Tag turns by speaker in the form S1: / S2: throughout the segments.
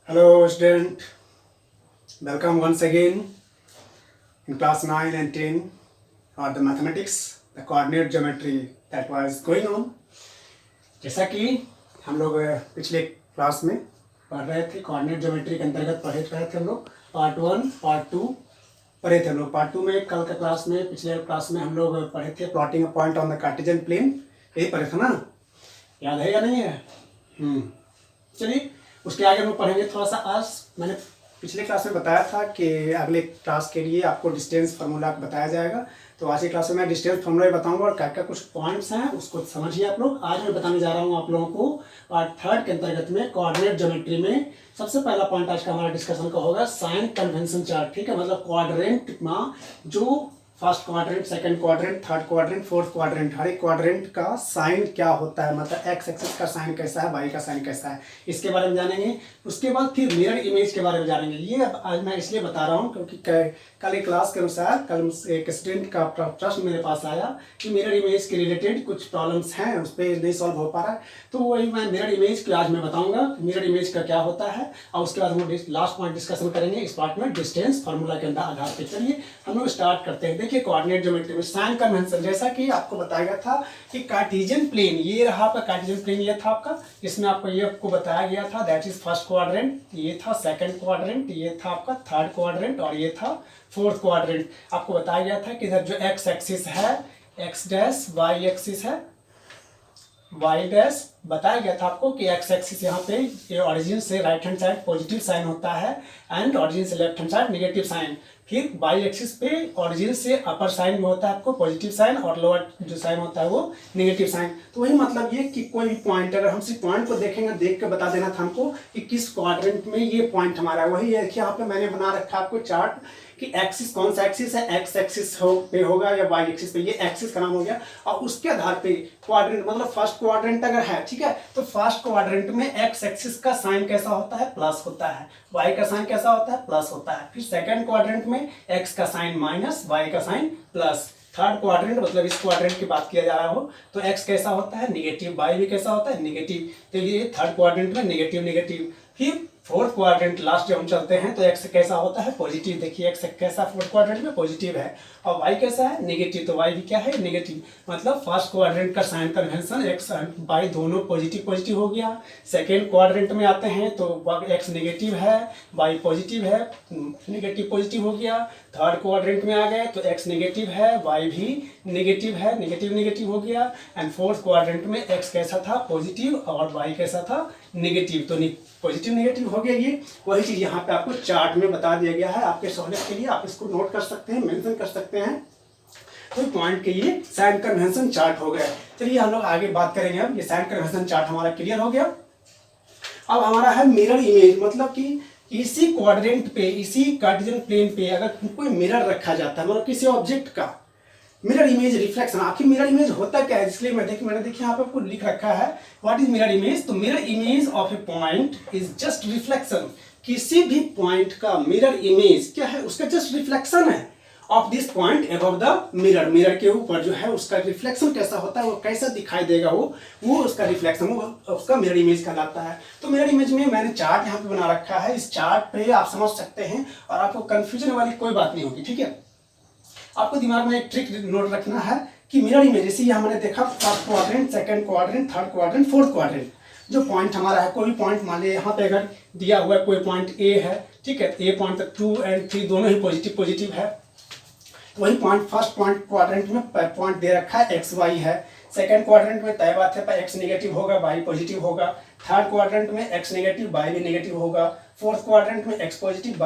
S1: Hello student, welcome once again in class 9 and 10 or the mathematics, the coordinate geometry that was going on. जैसा कि हम लोग पिछले class में पढ़ रहे थे, कोऑर्डिनेट ज्योमेट्री के अंतर्गत पढ़े रहे थे हम लोग पार्ट 1, पार्ट 2 पढ़े थे हम लोग। पार्ट 2 में कल का क्लास में पिछले क्लास में हम लोग पढ़े थे plotting a point on the Cartesian plane, यही पढ़े थे ना, याद है या नहीं है? चलिए उसके आगे हम लोग पढ़ेंगे थोड़ा सा। आज मैंने पिछले क्लास में बताया था कि अगले क्लास के लिए आपको डिस्टेंस फार्मूला बताया जाएगा, तो आज की क्लास में मैं डिस्टेंस फार्मूला बताऊंगा और क्या क्या कुछ पॉइंट्स हैं उसको समझिए आप लोग। आज मैं बताने जा रहा हूँ आप लोगों को पार्ट 3 के अंतर्गत में कोऑर्डिनेट ज्योमेट्री में सबसे पहला पॉइंट आज का हमारा डिस्कशन का होगा साइन कन्वेंशन चार्ट। ठीक है, मतलब क्वाड्रेंट में जो first quadrant, second quadrant, third quadrant, fourth quadrant, हर एक क्वाड्रेंट का साइन क्या होता है, मतलब एक्स एक्सिस का साइन कैसा है, वाई का साइन कैसा है, इसके बारे में जानेंगे। उसके बाद फिर मिरर इमेज के बारे में जानेंगे। ये आज मैं इसलिए बता रहा हूँ क्योंकि कल एक क्लास के अनुसार कल एक स्टूडेंट का प्रश्न मेरे पास आया कि मिरर इमेज के रिलेटेड कुछ प्रॉब्लम्स हैं, उस पर नहीं सॉल्व हो पा रहा है, तो वही मैं मिरर इमेज की आज मैं बताऊंगा मिरर इमेज का क्या होता है, और उसके बाद हम लास्ट पॉइंट डिस्कशन करेंगे इस पार्ट में डिस्टेंस फार्मूला के आधार पर। चलिए हम लोग स्टार्ट करते हैं। देखिए कोऑर्डिनेट ज्योमेट्री में साइन कन्वेंशन, जैसा कि आपको बताया गया था कि कार्टेशियन प्लेन, ये रहा आपका कार्टेशियन प्लेन, ये था आपका, इसमें आपको ये आपको बताया गया था दैट इज फर्स्ट क्वाड्रेंट, ये था सेकंड क्वाड्रेंट, ये था आपका थर्ड क्वाड्रेंट और ये था फोर्थ क्वाड्रेंट। आपको बताया गया था कि इधर जो एक्स एक्सिस है एक्स डैश, वाई एक्सिस है वाई डैश। बताया गया था आपको कि एक्स एक्सिस यहाँ पे ये ऑरिजिन से right hand side positive sign होता है एंड ऑरिजिन से left hand side negative sign. फिर वाई एक्सिस पे ऑरिजिन से अपर साइन में होता है आपको पॉजिटिव साइन और लोअर जो साइन होता है वो नेगेटिव साइन। तो वही मतलब ये कि कोई भी पॉइंट अगर हम सिर्फ पॉइंट को देखेंगे, देख के बता देना था हमको कि किस क्वाड्रेंट में ये पॉइंट हमारा है। वही है कि यहाँ पे मैंने बना रखा आपको चार्ट कि एक्सिस कौन सा एक्सिस है, एक्स एक्सिस पे होगा या वाई एक्सिस पे, ये एक्सिस का नाम हो गया। और उसके आधार पे क्वाड्रेंट, मतलब फर्स्ट क्वाड्रेंट अगर है, ठीक है, तो फर्स्ट क्वाड्रेंट में एक्स एक्सिस का साइन कैसा होता है, प्लस होता है, वाई का साइन कैसा होता है, प्लस होता है। फिर सेकंड क्वाड्रेंट में एक्स का साइन माइनस, वाई का साइन प्लस। थर्ड क्वाड्रेंट मतलब इस क्वाड्रेंट की बात किया जा रहा हो तो एक्स कैसा होता है, नेगेटिव, वाई भी कैसा होता है, नेगेटिव। तो ये थर्ड क्वाड्रेंट में नेगेटिव नेगेटिव। फिर फोर्थ क्वाड्रेंट लास्ट जब हम चलते हैं तो एक्स कैसा होता है, पॉजिटिव। देखिए एक्स कैसा फोर्थ क्वाड्रेंट में पॉजिटिव है और वाई कैसा है, नेगेटिव, तो वाई भी क्या है, नेगेटिव। मतलब फर्स्ट क्वाड्रेंट का साइन कन्वेंशन एक्स वाई दोनों पॉजिटिव पॉजिटिव हो गया। सेकेंड क्वाड्रेंट में आते हैं तो एक्स नेगेटिव है, वाई पॉजिटिव है, नेगेटिव पॉजिटिव हो गया। थर्ड क्वाड्रेंट में आ गए तो एक्स नेगेटिव है, वाई भी नेगेटिव है, नेगेटिव नेगेटिव हो गया। एंड फोर्थ क्वाड्रेंट में एक्स कैसा था, पॉजिटिव, और वाई कैसा था, नेगेटिव। तो पॉजिटिव नेगेटिव हो गया। ये वही चीज यहाँ पे आपको चार्ट में बता दिया गया है आपके सहूलियत के लिए, आप इसको नोट कर सकते हैं, मेंशन कर सकते हैं। तो पॉइंट के ये साइन कन्वेंशन चार्ट हो गया। चलिए हम लोग आगे बात करेंगे। अब ये साइन कन्वेंशन चार्ट हमारा क्लियर हो गया। अब हमारा है मिरर इमेज, मतलब कि इसी क्वाड्रेंट पे, इसी कार्टेशियन प्लेन पे अगर कोई मिरर रखा जाता है, मतलब किसी ऑब्जेक्ट का मिरर इमेज रिफ्लेक्शन। आखिर मिरर इमेज होता क्या है, इसलिए मैंने देखिए यहाँ पे आपको लिख रखा है व्हाट इज मिरर इमेज। तो mirror image of A point is just reflection. किसी भी पॉइंट का मिरर इमेज क्या है, उसका जस्ट रिफ्लेक्शन है of this point above the mirror. Mirror के ऊपर जो है उसका रिफ्लेक्शन कैसा होता है, वो कैसा दिखाई देगा, वो उसका रिफ्लेक्शन, वो उसका मिरर इमेज कहलाता है। तो मिरर इमेज में मैंने चार्ट यहाँ पे बना रखा है, इस चार्ट पे आप समझ सकते हैं और आपको कंफ्यूजन वाली कोई बात नहीं होगी। ठीक है, आपको दिमाग में एक ट्रिक नोट रखना है कि मिरर इमेज, इसी हमने देखा first quadrant, second quadrant, third quadrant, fourth quadrant. जो पॉइंट हमारा है, कोई भी पॉइंट मान लिया यहाँ पे अगर दिया हुआ है कोई पॉइंट ए है, ठीक है, ए पॉइंट तक 2 और 3 दोनों ही पॉजिटिव पॉजिटिव है। तो वही पॉइंट फर्स्ट पॉइंट क्वाड्रेंट में पॉइंट दे रखा है एक्स वाई है। सेकंड क्वाड्रेंट में तय बात है एक्स नेगेटिव होगा, वाई पॉजिटिव होगा। थर्ड क्वाड्रेंट में एक्स नेगेटिव, वाई भी नेगेटिव होगा। फोर्थ क्वाड्रेंट में एक्स पॉजिटिव,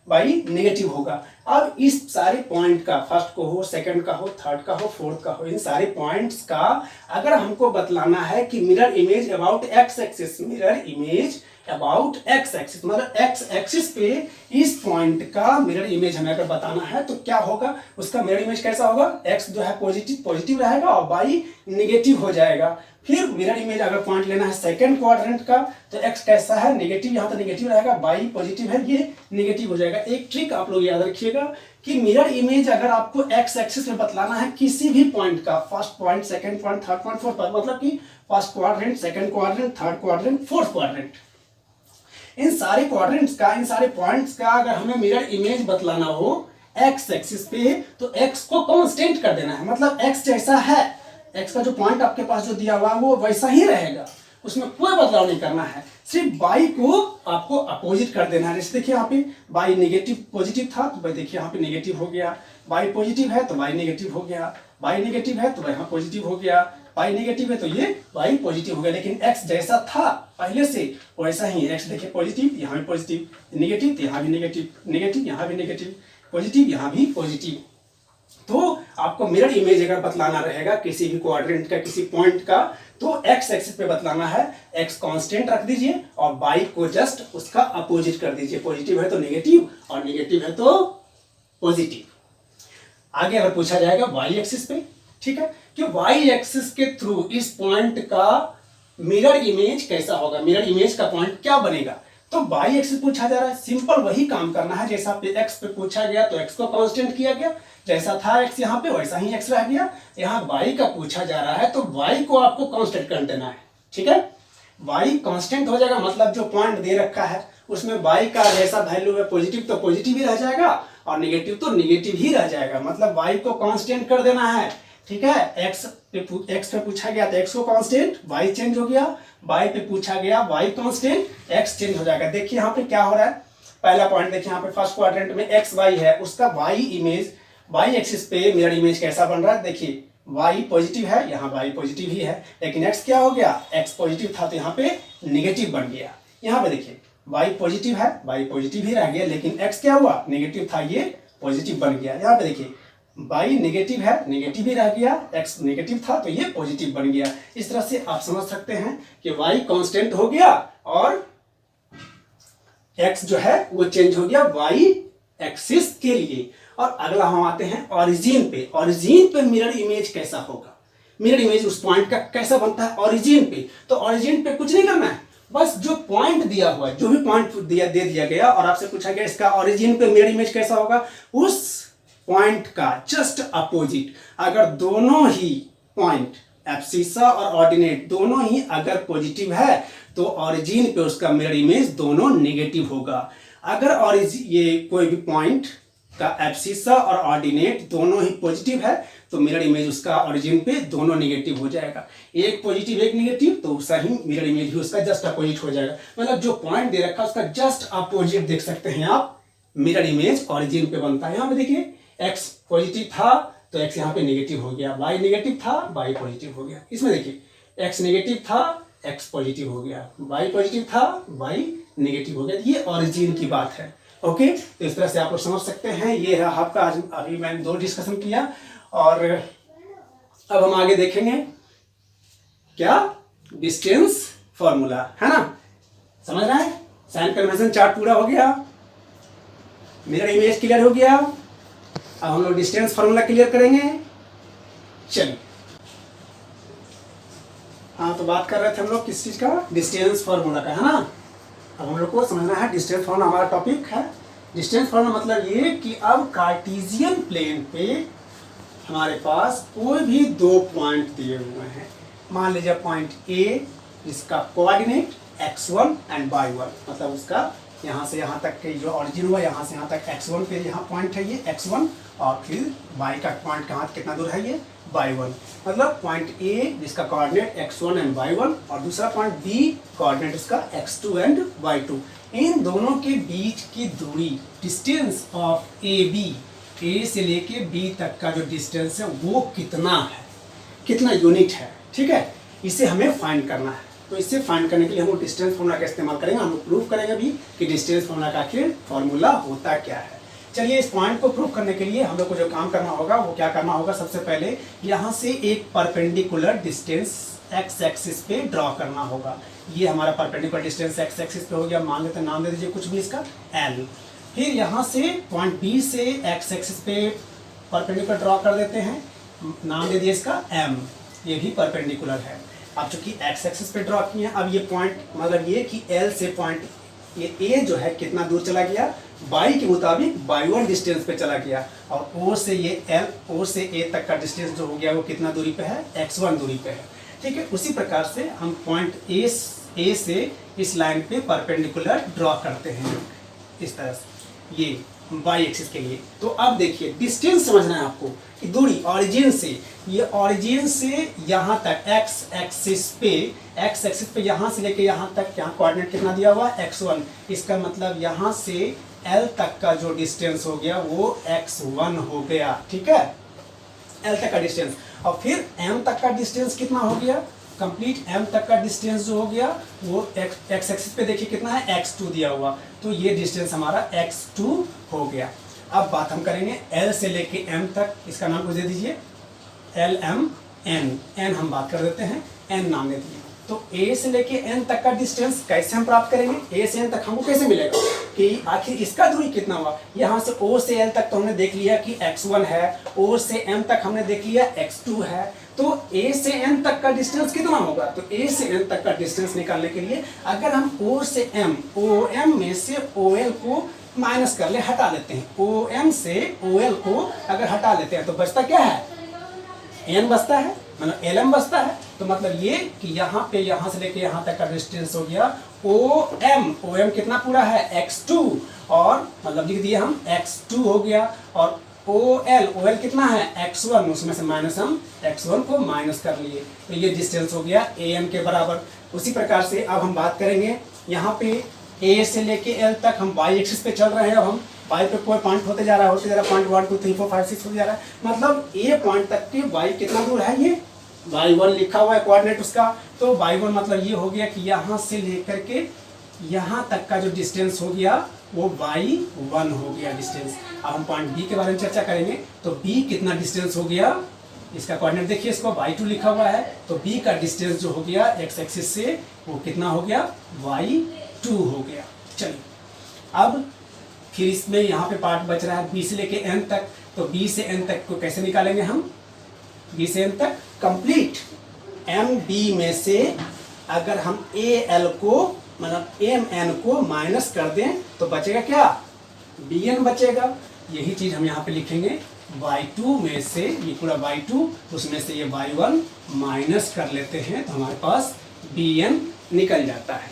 S1: वाई नेगेटिव होगा। अब इस सारे पॉइंट का, फर्स्ट को हो, सेकंड का हो, थर्ड का हो, फोर्थ का हो, इन सारे पॉइंट्स का अगर हमको बतलाना है कि mirror image about x axis, mirror image about x axis, मतलब एक्स एक्सिस पे इस पॉइंट का मिरर इमेज हमें अगर बताना है तो क्या होगा, उसका मिरर इमेज कैसा होगा, एक्स जो है पॉजिटिव पॉजिटिव रहेगा और वाई नेगेटिव हो जाएगा। फिर मिरर इमेज अगर पॉइंट लेना है सेकंड क्वाड्रेंट का तो एक्स कैसा है, नेगेटिव, यहाँ तो नेगेटिव रहेगा, वाई पॉजिटिव है, ये नेगेटिव हो जाएगा। एक ट्रिक आप लोग याद रखिएगा कि मिरर इमेज अगर आपको एक्स एक्सिस में बतलाना है किसी भी पॉइंट का, first point, second point, third point, fourth point, मतलब कि first quadrant, second quadrant, third quadrant, fourth quadrant, इन सारे क्वाड्रेंट्स का, इन सारे पॉइंट्स का अगर हमें मिरर इमेज बतलाना हो एक्स एक्सिस पे, तो एक्स को कांस्टेंट कर देना है। मतलब एक्स जैसा है, एक्स का जो पॉइंट आपके पास जो दिया हुआ है वो वैसा ही रहेगा, उसमें कोई बदलाव नहीं करना है। सिर्फ बाई को आपको अपोजिट कर देना है। जैसे देखिए यहाँ पे बाई नेगेटिव पॉजिटिव था तो भाई देखिए यहाँ पे नेगेटिव हो गया, बाई पॉजिटिव है तो बाई नेगेटिव हो गया, बाई नेगेटिव है तो यहाँ पॉजिटिव हो गया, बाई नेगेटिव है तो ये बाई पॉजिटिव हो गया। लेकिन एक्स जैसा था पहले से वैसा ही एक्स देखिए पॉजिटिव, यहाँ भी पॉजिटिव, नेगेटिव तो यहाँ भी नेगेटिव, नेगेटिव यहाँ भी नेगेटिव, पॉजिटिव यहाँ भी पॉजिटिव। तो आपको मिरर इमेज अगर बतलाना रहेगा किसी भी क्वाड्रेंट का, किसी पॉइंट का, तो एक्स एक्सिस पे बतलाना है, एक्स कांस्टेंट रख दीजिए और बाई को जस्ट उसका अपोजिट कर दीजिए। पॉजिटिव है तो नेगेटिव और नेगेटिव है तो पॉजिटिव। आगे अगर पूछा जाएगा वाई एक्सिस पे, ठीक है, कि वाई एक्सिस के थ्रू इस पॉइंट का मिरर इमेज कैसा होगा, मिरर इमेज का पॉइंट क्या बनेगा। तो वाई एक्सिस पूछा जा रहा है, सिंपल वही काम करना है जैसा पे एक्स पे पूछा गया तो एक्स को कांस्टेंट किया गया, जैसा था एक्स यहाँ पे वैसा ही एक्स रह गया। यहाँ वाई का पूछा जा रहा है तो वाई को आपको कांस्टेंट कर देना है, ठीक है। वाई कांस्टेंट हो जाएगा, मतलब जो पॉइंट दे रखा है उसमें वाई का जैसा वैल्यू है पॉजिटिव तो पॉजिटिव ही रह जाएगा और निगेटिव तो निगेटिव ही रह जाएगा। मतलब वाई को कांस्टेंट कर देना है, ठीक है। एक्स पे पूछा गया तो एक्स को कांस्टेंट, वाई चेंज हो गया, वाई पे पूछा गया वाई कांस्टेंट, एक्स चेंज हो जाएगा। देखिए यहाँ पे क्या हो रहा है, पहला पॉइंट देखिए यहाँ पे फर्स्ट क्वाड्रेंट में एक्स वाई है, उसका वाई इमेज, वाई एक्सिस पे मिरर इमेज कैसा बन रहा है। देखिए वाई पॉजिटिव है, यहाँ वाई पॉजिटिव ही है, लेकिन एक्स क्या हो गया, एक्स पॉजिटिव था तो यहाँ पे निगेटिव बन गया। यहाँ पे देखिए वाई पॉजिटिव है, वाई पॉजिटिव ही रह गया, लेकिन एक्स क्या हुआ, नेगेटिव था, ये पॉजिटिव बन गया। यहाँ पे देखिए वाई नेगेटिव है, नेगेटिव ही रह गया, एक्स नेगेटिव था तो ये पॉजिटिव बन गया। इस तरह से आप समझ सकते हैं कि वाई कांस्टेंट हो गया और एक्स जो है वो चेंज हो गया वाई एक्सिस के लिए। और अगला हम आते हैं ओरिजिन पे। ओरिजिन पे मिरर इमेज कैसा होगा, मिरर इमेज उस पॉइंट का कैसा बनता है ओरिजिन पे। तो ओरिजिन पे कुछ नहीं करना है, बस जो पॉइंट दिया हुआ है, जो भी पॉइंट दे दिया गया और आपसे पूछा गया इसका ओरिजिन पे मिरर इमेज कैसा होगा, उस पॉइंट का जस्ट अपोजिट अगर दोनों ही पॉइंट एब्सिसा और ऑर्डिनेट दोनों ही अगर पॉजिटिव है तो ओरिजिन पे उसका मिरर इमेज दोनों नेगेटिव होगा। अगर ये कोई भी पॉइंट का एब्सिसा और ऑर्डिनेट दोनों ही पॉजिटिव है तो मिरर इमेज उसका ओरिजिन पे दोनों नेगेटिव हो जाएगा। एक पॉजिटिव एक नेगेटिव तो उसका ही मिरर इमेज भी उसका जस्ट अपोजिट हो जाएगा। मतलब जो पॉइंट दे रखा है उसका जस्ट अपोजिट देख सकते हैं आप, मिरर इमेज ओरिजिन पे बनता है। यहाँ पे देखिए एक्स पॉजिटिव था तो एक्स यहाँ पे नेगेटिव हो गया, वाई नेगेटिव था वाई पॉजिटिव हो गया। इसमें देखिए एक्स नेगेटिव था एक्स पॉजिटिव हो गया, वाई पॉजिटिव था वाई नेगेटिव हो गया। ये ओरिजिन की बात है, ओके। तो इस तरह से आप लोग समझ सकते हैं। ये है आपका आज अभी मैंने 2 डिस्कशन किया और अब हम आगे देखेंगे क्या, डिस्टेंस फॉर्मूला, है ना, समझ रहे हैं। साइन कन्वेंशन चार्ट पूरा हो गया, मिरर इमेज क्लियर हो गया, अब हम लोग डिस्टेंस फॉर्मूला क्लियर करेंगे। चलिए, हाँ तो बात कर रहे थे हम लोग किस चीज का, डिस्टेंस फॉर्मूला का, है ना। अब हम लोग को समझना है डिस्टेंस फॉर्मूला हमारा टॉपिक है। डिस्टेंस फॉर्मूला मतलब ये कि अब कार्टेशियन प्लेन पे हमारे पास कोई भी 2 पॉइंट दिए हुए हैं। मान लीजिए पॉइंट ए जिसका कोऑर्डिनेट x1 एंड y1, मतलब उसका यहाँ से यहाँ तक के जो ऑरिजिन हुआ यहाँ से यहाँ तक x1 पे यहाँ पॉइंट है ये x1 और फिर y का पॉइंट कहाँ कितना दूर है ये y1। मतलब पॉइंट ए जिसका कोऑर्डिनेट x1 एंड y1 और दूसरा पॉइंट b कोऑर्डिनेट उसका x2 एंड y2। इन दोनों के बीच की दूरी, डिस्टेंस ऑफ ए से लेके बी तक का जो डिस्टेंस है वो कितना है, कितना यूनिट है, ठीक है। इसे हमें फाइंड करना है। तो इससे फाइंड करने के लिए हम लोग डिस्टेंस फॉर्मूला का इस्तेमाल करेंगे। हम लोग प्रूव करेंगे भी कि डिस्टेंस फॉर्मूला का आखिर फॉर्मूला होता क्या है। चलिए, इस पॉइंट को प्रूव करने के लिए हम लोग को जो काम करना होगा वो क्या करना होगा, सबसे पहले यहाँ से एक परपेंडिकुलर डिस्टेंस एक्स एक्सिस पे ड्रॉ करना होगा। ये हमारा परपेंडिकुलर डिस्टेंस एक्स एक्सिस पे हो गया, मान लेते हैं, नाम दे दीजिए कुछ भी इसका L। फिर यहाँ से पॉइंट बी से एक्स एक्सिस पे परपेंडिकुलर ड्रॉ कर देते हैं, नाम दे दिए इसका M। ये भी परपेंडिकुलर है। अब चूंकि एक्स एक्सिस पे ड्रॉ किए हैं, अब ये पॉइंट मतलब ये कि L से पॉइंट ये A जो है कितना दूर चला गया, y के मुताबिक y1 डिस्टेंस पे चला गया, और O से ये O से A तक का डिस्टेंस जो हो गया वो कितना दूरी पे है, x1 दूरी पे है, ठीक है। उसी प्रकार से हम पॉइंट A ए से इस लाइन पे परपेंडिकुलर ड्रॉ करते हैं इस तरह से, ये वाई एक्सिस के लिए। तो अब देखिए डिस्टेंस समझना है आपको कि दूरी ऑरिजिन से, ये ऑरिजिन से यहाँ तक एक्स एक्सिस पे यहाँ से लेके यहाँ तक, यहाँ कोऑर्डिनेट कितना दिया हुआ x1, इसका मतलब यहाँ से L तक का जो डिस्टेंस हो गया वो x1 हो गया, ठीक है, L तक का डिस्टेंस। और फिर M तक का डिस्टेंस कितना हो गया, कंप्लीट M तक का डिस्टेंस जो हो गया वो x एक्सिस पे देखिए कितना है, x2 दिया हुआ, तो ये डिस्टेंस हमारा x2 हो गया। अब बात हम करेंगे L से लेके M तक, इसका नाम कुछ दे दीजिए LM N हम बात कर देते हैं, N नाम दे दीजिए। तो A से लेके N तक का डिस्टेंस कैसे हम प्राप्त करेंगे, A से N तक हमको कैसे मिलेगा कि आखिर इसका दूरी कितना हुआ। यहाँ से O से L तक तो हमने देख लिया कि x1 है, O से M तक हमने देख लिया x2 है, तो A से N तक का डिस्टेंस कितना होगा। तो A से N तक का डिस्टेंस निकालने के लिए अगर हम O से M, OM में से OL को माइनस कर ले, हटा लेते हैं, OM से OL को अगर हटा लेते हैं तो बचता क्या है, N बचता है, मतलब LM बचता है। तो मतलब ये कि यहाँ पे यहाँ से लेके यहाँ तक का डिस्टेंस हो गया OM कितना पूरा है x2, और मतलब लिख दिए हम x2 हो गया, और OL कितना है x1, उसमें से माइनस हम x1 को माइनस कर लिए, तो ये डिस्टेंस हो गया AM के बराबर। उसी प्रकार से अब हम बात करेंगे यहाँ पे A से लेके L तक हम y एक्सिस पे चल रहे हैं, अब हम y पे कोई पॉइंट होते जा रहा है, पॉइंट 1 2 3 4 5 6 होते जा रहा है, मतलब A पॉइंट तक के y कितना दूर है, ये y1 लिखा हुआ है कोऑर्डिनेट उसका, तो y1 मतलब ये हो गया कि यहाँ से लेकर के यहाँ तक का जो डिस्टेंस हो गया वो y1 हो गया डिस्टेंस। अब हम पॉइंट B के बारे में चर्चा करेंगे, तो B कितना डिस्टेंस हो गया, इसका कोऑर्डिनेट देखिए, इसको y2 लिखा हुआ है, तो B का डिस्टेंस जो हो गया x एक्सिस से वो कितना हो गया, y2 हो गया। चलिए अब फिर इसमें यहाँ पे पार्ट बच रहा है B से लेके N तक, तो B से N तक को कैसे निकालेंगे हम, B से N तक कंप्लीट MB में से अगर हम AL को मतलब MN को माइनस कर दें तो बचेगा क्या, BN बचेगा। यही चीज हम यहाँ पे लिखेंगे, y2 में से ये पूरा y2, उसमें से ये y1 माइनस कर लेते हैं तो हमारे पास BN निकल जाता है।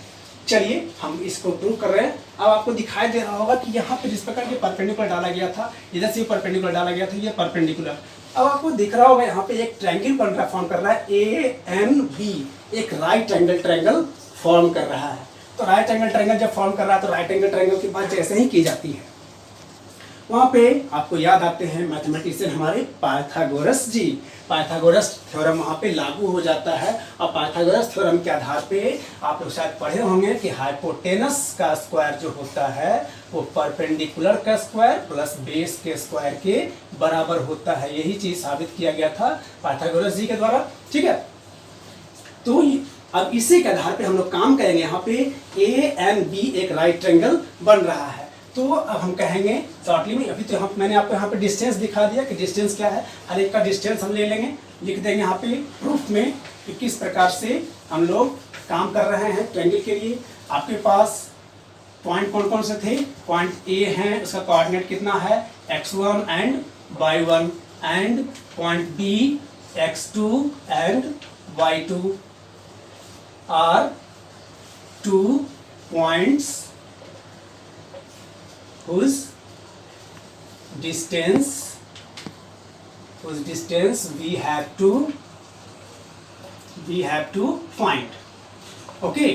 S1: चलिए हम इसको प्रूव कर रहे हैं। अब आपको दिखाई दे रहा होगा कि यहाँ पे जिस प्रकार के परपेंडिकुलर डाला गया था, इधर से परपेंडिकुलर डाला गया था, ये परपेंडिकुलर। अब आपको दिख रहा होगा यहाँ पे एक ट्रायंगल बन रहा, फॉर्म कर रहा है ANB, एक राइट एंगल ट्रायंगल फॉर्म कर रहा है। तो राइट एंगल ट्रायंगल जब फॉर्म कर रहा है तो राइट एंगल ट्रायंगल की बात जैसे ही की जाती है, वहाँ पे आपको याद आते हैं मैथमेटिशियन हमारे पाइथागोरस जी, पाइथागोरस थ्योरम वहाँ पे लागू हो जाता है। और पाइथागोरस थ्योरम के आधार पे आप लोग शायद पढ़े होंगे कि हाइपोटेनस का स्क्वायर जो होता है वो परपेंडिकुलर का स्क्वायर प्लस बेस के स्क्वायर के बराबर होता है। यही चीज साबित किया गया था पाइथागोरस जी के द्वारा, ठीक है। तो अब इसी के आधार पे हम लोग काम करेंगे। यहाँ पे ANB एक राइट ट्रायंगल बन रहा है, तो अब हम कहेंगे शॉर्टली में, अभी तो मैंने आपको यहाँ पे डिस्टेंस दिखा दिया कि डिस्टेंस क्या है, हर एक का डिस्टेंस हम ले लेंगे, लिख देंगे यहाँ पे प्रूफ में कि किस प्रकार से हम लोग काम कर रहे हैं ट्रायंगल के लिए। आपके पास पॉइंट कौन कौन से थे, पॉइंट A है, उसका कोऑर्डिनेट कितना है x1 and y1, and point B x2 and y2 are 2 points whose distance we have to find। Okay,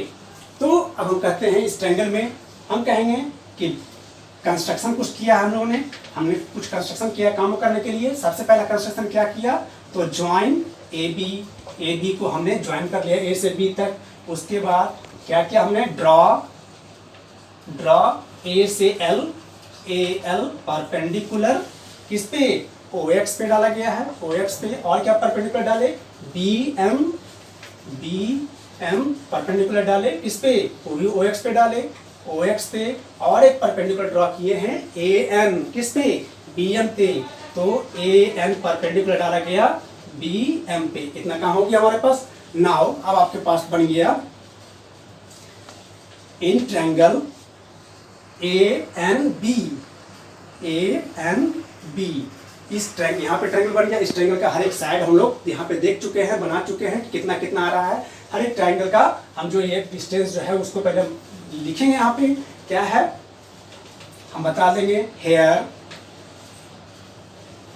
S1: तो अब हम कहते हैं इस ट्रायंगल में हम कहेंगे कि कंस्ट्रक्शन कुछ किया हम लोगों ने, हमने कुछ कंस्ट्रक्शन किया काम करने के लिए। सबसे पहला कंस्ट्रक्शन क्या किया, तो ज्वाइन AB को हमने ज्वाइन कर लिया A से B तक। उसके बाद क्या किया हमने, ड्रॉ A से L, AL परपेंडिकुलर किस पे, OX पे डाला गया है, OX पे। और क्या परपेंडिकुलर डाले, BM परपेंडिकुलर डाले किस पे, वो भी OX पे डाले, OX पे। और एक परपेंडिकुलर ड्रॉ किए हैं AN किस पे, BM पे, तो AN परपेंडिकुलर डाला गया BM पे। इतना काम हो गया हमारे पास। नाउ अब आपके पास बन गया इन ट्रायंगल ANB, इस ट्रायंगल यहाँ पे ट्रायंगल बन गया। इस ट्रायंगल का हर एक साइड हम लोग यहाँ पे देख चुके हैं, बना चुके हैं कि कितना कितना आ रहा है। हर एक ट्राइंगल का हम जो ये डिस्टेंस जो है उसको पहले लिखेंगे। यहाँ पे क्या है हम बता देंगे। हेयर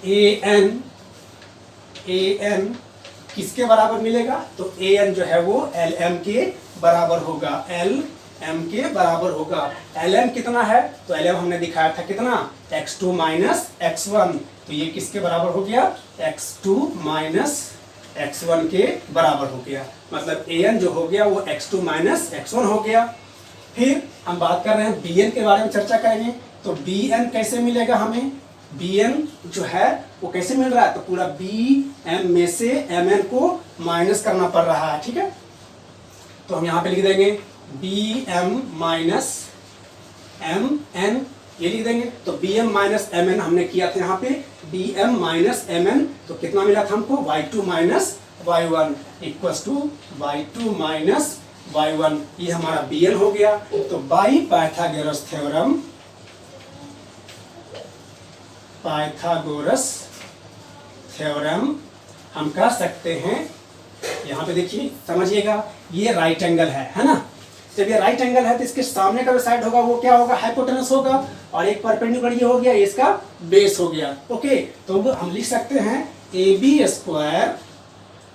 S1: ए एन किसके बराबर मिलेगा, तो ए एन जो है वो एल एम के बराबर होगा, एल एम के बराबर होगा। एल एम कितना है, तो एल एम हमने दिखाया था कितना, x2 माइनस x1, तो ये किसके बराबर हो गया, x2 माइनस x1 के बराबर हो गया। मतलब ए एन जो हो गया वो x2 माइनस x1 हो गया। फिर हम बात कर रहे हैं बी एन के बारे में चर्चा करेंगे। तो बी एन कैसे मिलेगा हमें, बी एन जो है वो कैसे मिल रहा है, तो पूरा बी एम में से एम एन को माइनस करना पड़ रहा है, ठीक है। तो हम यहाँ पे लिख देंगे B M minus M N, ये लिख देंगे। तो B M minus M N हमने किया था यहाँ पे, B M minus M N, तो कितना मिला था हमको, y2 minus y1 equals to y2 minus y1, ये हमारा बी एन हो गया। तो बाई पाइथागोरस थ्योरम हम कर सकते हैं। यहाँ पे देखिए समझिएगा, ये राइट एंगल है ना। जब ये राइट एंगल है तो इसके सामने का जो साइड होगा वो क्या होगा, हाइपोटेनस होगा, और एक परपेंडिकुलर ये हो गया, ये इसका बेस हो गया। ओके, तो हम लिख सकते हैं A B square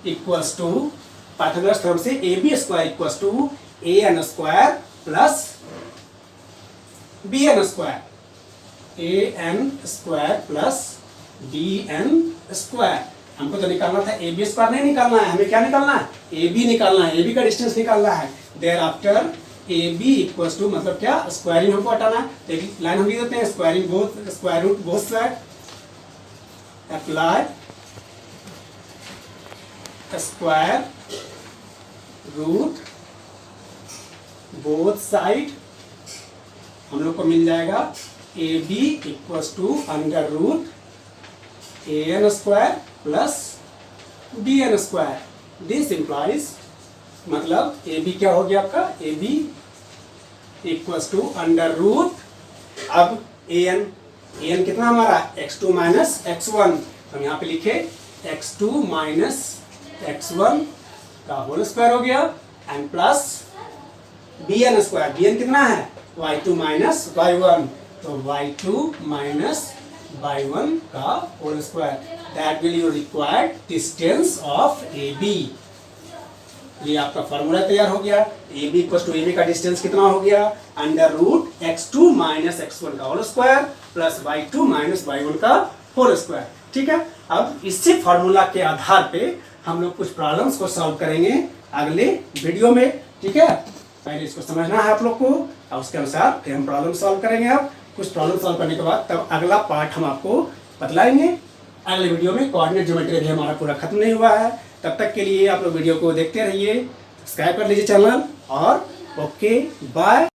S1: equals to, Pythagoras theorem से A B square equals to A N square plus B N square, A N square plus B N square. हमको तो निकालना था ए बी स्क्वायर, नहीं निकालना है, हमें क्या निकालना है, ए बी निकालना है, ए बी का डिस्टेंस निकालना है। Thereafter A B equals to, मतलब क्या, स्क्वायरिंग हमको हटाना है। तो एक लाइन हम लिख देते हैं, squaring both, square root both side, apply square root both side, हम लोग को मिल जाएगा A B equals to under root A N square plus B N square. This implies, मतलब ए बी क्या हो गया आपका, A B equals to under root, अब ए एन कितना हमारा, x2 माइनस x1, हम यहाँ पे लिखे x2 माइनस x1 का होल स्क्वायर हो गया, and plus B N square, B N कितना है, y2 माइनस y1, तो y2 माइनस y1 का whole square, that will you required distance of A B. ये आपका फॉर्मूला तैयार हो गया। A B equal to A B का डिस्टेंस कितना हो गया, under root x2 minus x1 का whole square plus y2 minus y1 का होल स्क्वायर, ठीक है। अब इसी फॉर्मूला के आधार पे हम लोग कुछ प्रॉब्लम्स को सॉल्व करेंगे अगले वीडियो में, ठीक है। पहले इसको समझना है आप लोग को, और उसके अनुसार फिर हम प्रॉब्लम सॉल्व करेंगे। अब कुछ प्रॉब्लम सॉल्व करने के बाद तब अगला पार्ट हम आपको बतलाएंगे अगले वीडियो में। कोऑर्डिनेट ज्योमेट्री भी हमारा पूरा खत्म नहीं हुआ है, तब तक के लिए आप लोग वीडियो को देखते रहिए, सब्सक्राइब कर लीजिए चैनल, और ओके बाय।